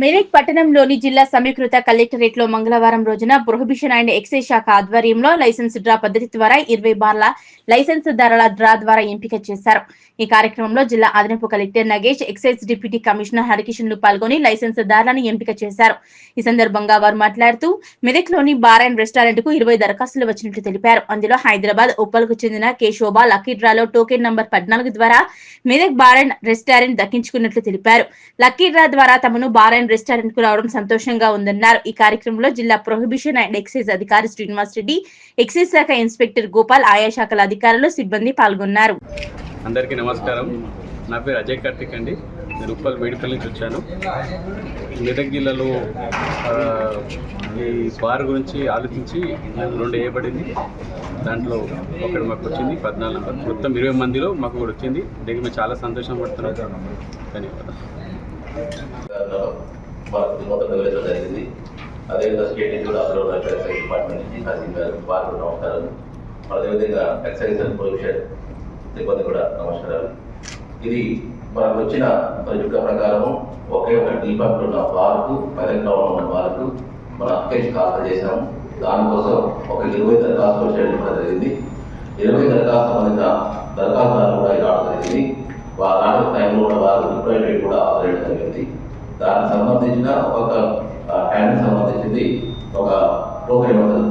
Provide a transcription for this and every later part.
మెదక్ పట్టణంలోని జిల్లా సమీకృత కలెక్టరేట్ లో మంగళవారం రోజున ప్రొహిబిషన్ అండ్ ఎక్సైజ్ శాఖ ఆధ్వర్యంలో లైసెన్స్ డ్రా పద్ధతి ద్వారా 20 బార్ల లైసెన్స్ ధరల డ్రా ద్వారా ఎంపిక చేశారు. ఈ కార్యక్రమంలో జిల్లా అదనపు collector Nagesh, excise deputy commissioner హరికిషన్లు పాల్గొని లైసెన్స్ దారులను ఎంపిక చేశారు. ఈ సందర్భంగా వారు మాట్లాడుతూ మెదక్ లోని బార్ అండ్ రెస్టారెంట్ కు 20 దరఖాస్తులు వచ్చినట్లు తెలిపారు. అందులో హైదరాబాద్ ఉప్పల్కు చెందిన కే శోభ లక్కీ డ్రాలో టోకెన్ నంబర్ 14 ద్వారా మెదక్ బార్ అండ్ రెస్టారెంట్ దక్కించుకున్నట్లు తెలిపారు. లక్కీ డ్రా ద్వారా తమను బార్ అండ్ రెస్టారెంట్ కు రావడం సంతోషంగా ఉందన్నారు. ఈ కార్యక్రమంలో జిల్లా ప్రొహిబిషన్ అండ్ ఎక్సైజ్ అధికారి శ్రీనివాస్ రెడ్డి, ఎక్సైజ్ శాఖ ఇన్స్పెక్టర్ గోపాల్, ఆయా శాఖల అధికారులు, సిబ్బంది పాల్గొన్నారు. అందరికీ నమస్కారం. నా పేరు అజయ్ కార్తిక్ అండి. నేను ఉప్పల్ మేడిపల్లి నుంచి వచ్చాను. మెదక్ జిల్లాలో ఈ బార్ గురించి ఆలోచించి 2 వేయబడింది. దాంట్లో ఒకటి మాకు వచ్చింది 14 నెంబర్. మొత్తం 20 మందిలో మాకు కూడా వచ్చింది. దీనికి మేము చాలా సంతోషం పడుతున్నాం. ధన్యవాదాలు. జరిగింది. అదేవిధంగా స్టేట్ నుంచి కూడా ఎక్సైజ్ డిపార్ట్మెంట్ నుంచి హసీన్ గారు వారు నమస్కారాలు. అదేవిధంగా ఎక్సైజ్ అండ్ ప్రొహిబిషన్ సిబ్బంది కూడా నమస్కారాలు. ఇది మనకు వచ్చిన పరిస్థితుల ప్రకారం ఒకే ఒక డిపార్ట్ ఉన్న బార్కు, మెదక్ టౌన్ ఉన్న బార్కు మన అప్లికేషన్ కాల్ చేశాము. దానికోసం ఒక 20 దరఖాస్తులు చేయడం జరిగింది. 20 దరఖాస్తు సంబంధించిన దరఖాస్తులను కూడా రావడం జరిగింది. వారి టైంలో కూడా వారు రిప్రజెంటేటివ్ కూడా ఆపరేట్ జరిగింది. దానికి సంబంధించిన ఒక హ్యాండ్కి సంబంధించింది ఒక టోకెన్ నెంబర్.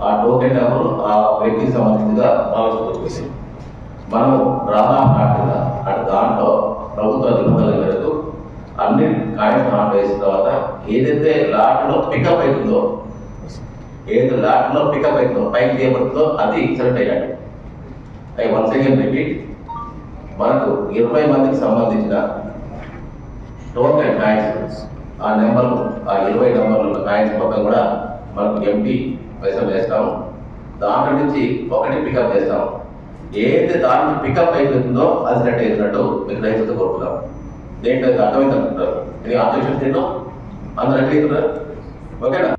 ఆ టోకెన్ నెంబర్ ఆ వ్యక్తికి సంబంధించిగా రావాల్సి మనం రాష్ట్ర అటు దాంట్లో ప్రభుత్వ నిబంధనల మేరకు అన్ని కాయిన్స్ నాట్ వేసిన తర్వాత ఏదైతే లాట్లో పికప్ అవుతుందో పైకి చేయబడుతుందో అది సెలెక్ట్ అయ్యాడు. అవి వన్స్ అగైన్ రిపీట్, మనకు 20 మందికి సంబంధించిన టోకెన్ కాయిన్స్ ఆ 20 నెంబర్ల కాయిన్స్ మొత్తం కూడా మనకు ఎంపీ పైసలు వేస్తాము. దాంట్లో నుంచి ఒకటి పికప్ చేస్తాము. ఏదైతే దాన్ని పికప్ అయిపోతుందో అది సెలెక్ట్ అయినట్టు మీకు రైతులతో కోరుతున్నాం. దేంట్లో అర్థమైంది అనుకుంటారు. ఇది ఆబ్జెక్షన్ చేయడం అందరూ అగ్రీ అవుతున్నారు. ఓకేనా?